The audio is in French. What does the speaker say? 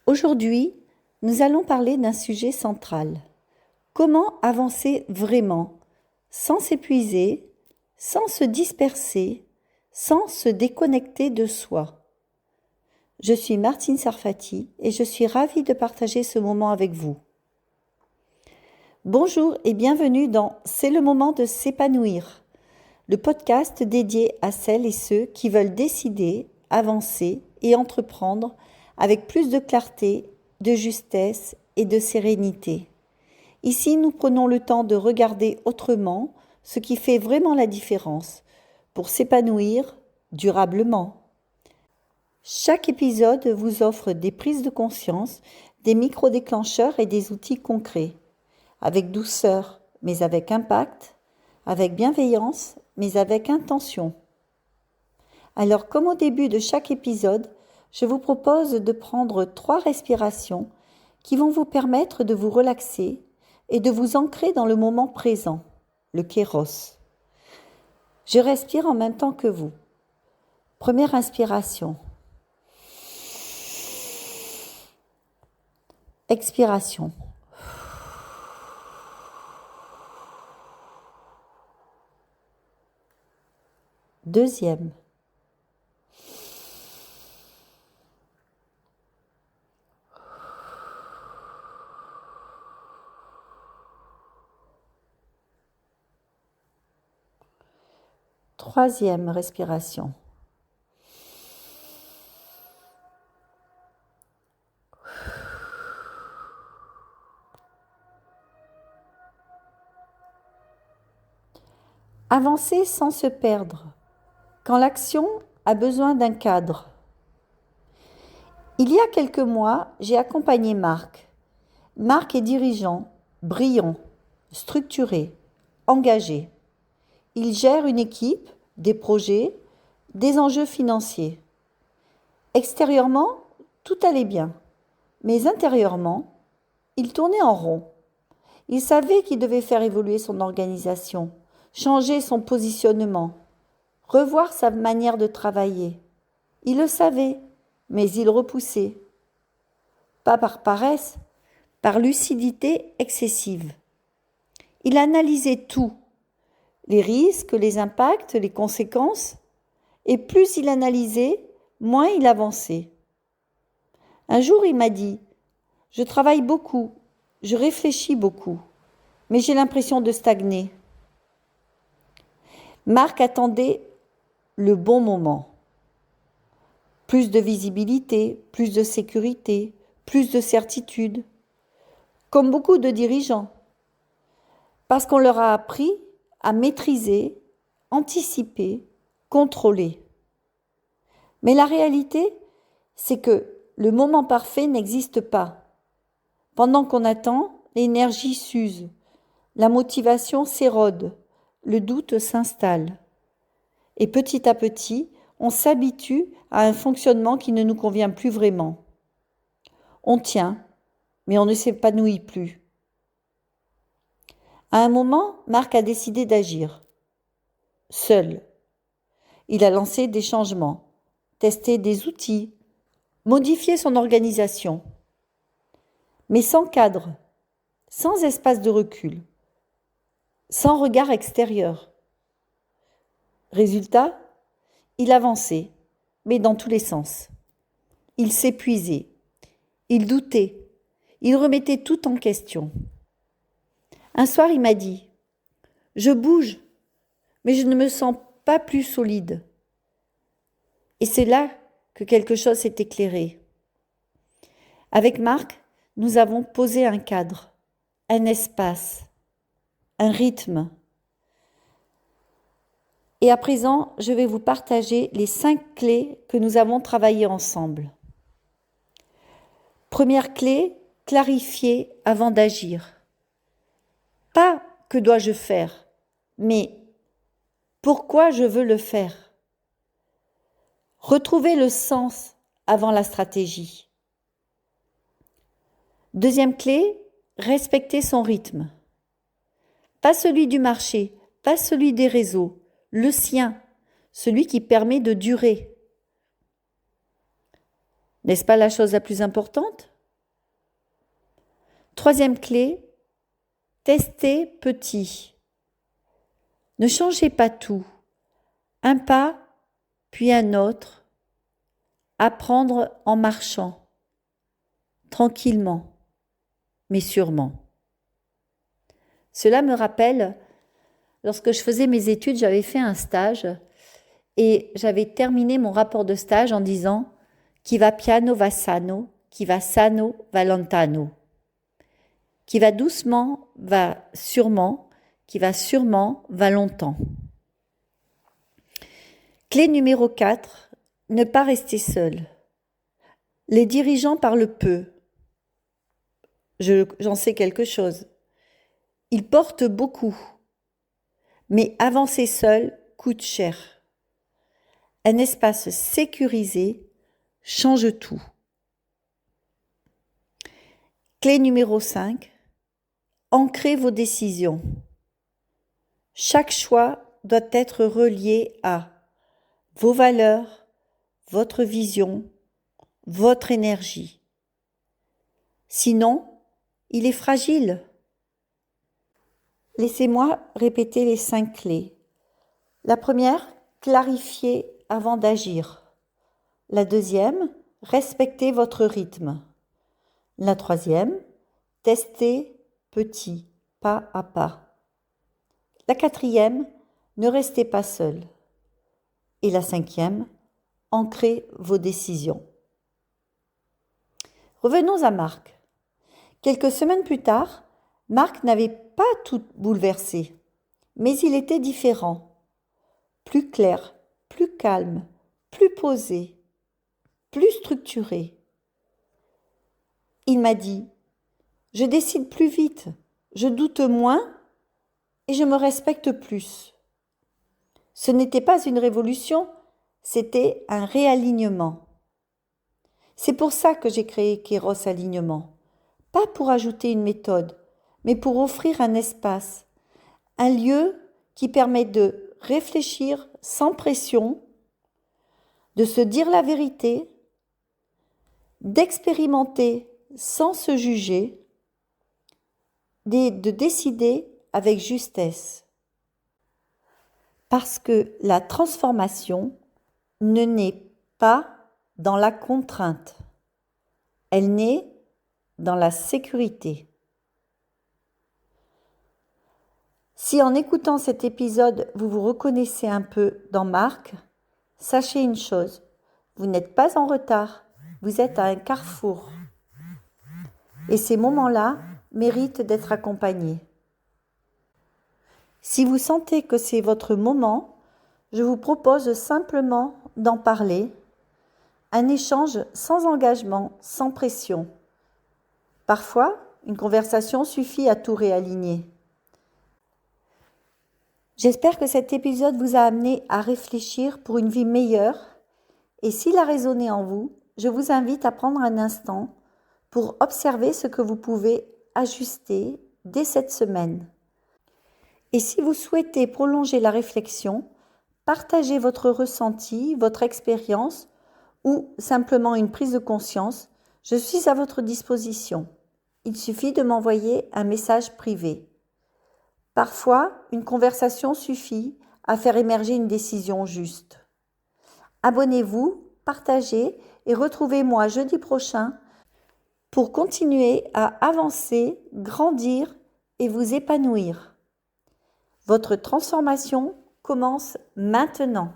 Aujourd'hui, nous allons parler d'un sujet central. Comment avancer vraiment, sans s'épuiser, sans se disperser, sans se déconnecter de soi. Je suis Martine Sarfati et je suis ravie de partager ce moment avec vous. Bonjour et bienvenue dans C'est le moment de s'épanouir, le podcast dédié à celles et ceux qui veulent décider, avancer et entreprendre avec plus de clarté, de justesse et de sérénité. Ici, nous prenons le temps de regarder autrement ce qui fait vraiment la différence pour s'épanouir durablement. Chaque épisode vous offre des prises de conscience, des micro-déclencheurs et des outils concrets, avec douceur mais avec impact, avec bienveillance mais avec intention. Alors, comme au début de chaque épisode, je vous propose de prendre 3 respirations qui vont vous permettre de vous relaxer et de vous ancrer dans le moment présent, le Kairos. Je respire en même temps que vous. Première inspiration. Expiration. Deuxième. Troisième respiration. Avancer sans se perdre, quand l'action a besoin d'un cadre. Il y a quelques mois, j'ai accompagné Marc. Marc est dirigeant, brillant, structuré, engagé. Il gère une équipe, des projets, des enjeux financiers. Extérieurement, tout allait bien, mais intérieurement, il tournait en rond. Il savait qu'il devait faire évoluer son organisation, changer son positionnement, revoir sa manière de travailler. Il le savait, mais il repoussait. Pas par paresse, par lucidité excessive. Il analysait tout, les risques, les impacts, les conséquences, et plus il analysait, moins il avançait. Un jour, il m'a dit « Je travaille beaucoup, je réfléchis beaucoup, mais j'ai l'impression de stagner. » Marc attendait le bon moment. Plus de visibilité, plus de sécurité, plus de certitude. Comme beaucoup de dirigeants. Parce qu'on leur a appris à maîtriser, anticiper, contrôler. Mais la réalité, c'est que le moment parfait n'existe pas. Pendant qu'on attend, l'énergie s'use, la motivation s'érode, le doute s'installe. Et petit à petit, on s'habitue à un fonctionnement qui ne nous convient plus vraiment. On tient, mais on ne s'épanouit plus. À un moment, Marc a décidé d'agir. Seul. Il a lancé des changements, testé des outils, modifié son organisation. Mais sans cadre, sans espace de recul, sans regard extérieur. Résultat, il avançait, mais dans tous les sens. Il s'épuisait, il doutait, il remettait tout en question. Un soir, il m'a dit « Je bouge, mais je ne me sens pas plus solide. » Et c'est là que quelque chose s'est éclairé. Avec Marc, nous avons posé un cadre, un espace, un rythme. Et à présent, je vais vous partager les 5 clés que nous avons travaillées ensemble. Première clé, clarifier avant d'agir. Pas que dois-je faire, mais pourquoi je veux le faire. Retrouver le sens avant la stratégie. Deuxième clé, respecter son rythme. Pas celui du marché, pas celui des réseaux, le sien, celui qui permet de durer. N'est-ce pas la chose la plus importante ? Troisième clé, testez petit. Ne changez pas tout. Un pas, puis un autre. Apprendre en marchant. Tranquillement, mais sûrement. Cela me rappelle, lorsque je faisais mes études, j'avais fait un stage et j'avais terminé mon rapport de stage en disant « Chi va piano va sano, chi va sano va lontano ». Qui va doucement va sûrement, qui va sûrement va longtemps. Clé numéro 4, ne pas rester seul. Les dirigeants parlent peu. J'en sais quelque chose. Ils portent beaucoup. Mais avancer seul coûte cher. Un espace sécurisé change tout. Clé numéro 5, ancrez vos décisions. Chaque choix doit être relié à vos valeurs, votre vision, votre énergie. Sinon, il est fragile. Laissez-moi répéter les 5 clés. La première, clarifier avant d'agir. La deuxième, respectez votre rythme. La troisième, testez petit, pas à pas. La quatrième, ne restez pas seul. Et la cinquième, ancrez vos décisions. Revenons à Marc. Quelques semaines plus tard, Marc n'avait pas tout bouleversé, mais il était différent, plus clair, plus calme, plus posé, plus structuré. Il m'a dit « Je décide plus vite, je doute moins et je me respecte plus. » Ce n'était pas une révolution, c'était un réalignement. C'est pour ça que j'ai créé Kairos Alignement. Pas pour ajouter une méthode, mais pour offrir un espace, un lieu qui permet de réfléchir sans pression, de se dire la vérité, d'expérimenter sans se juger, de décider avec justesse. Parce que la transformation ne naît pas dans la contrainte, elle naît dans la sécurité. Si en écoutant cet épisode, vous vous reconnaissez un peu dans Marc, sachez une chose, vous n'êtes pas en retard, vous êtes à un carrefour. Et ces moments-là méritent d'être accompagnés. Si vous sentez que c'est votre moment, je vous propose simplement d'en parler. Un échange sans engagement, sans pression. Parfois, une conversation suffit à tout réaligner. J'espère que cet épisode vous a amené à réfléchir pour une vie meilleure. Et s'il a résonné en vous, je vous invite à prendre un instant pour observer ce que vous pouvez ajuster dès cette semaine. Et si vous souhaitez prolonger la réflexion, partagez votre ressenti, votre expérience ou simplement une prise de conscience, je suis à votre disposition. Il suffit de m'envoyer un message privé. Parfois, une conversation suffit à faire émerger une décision juste. Abonnez-vous, partagez et retrouvez-moi jeudi prochain pour continuer à avancer, grandir et vous épanouir. Votre transformation commence maintenant.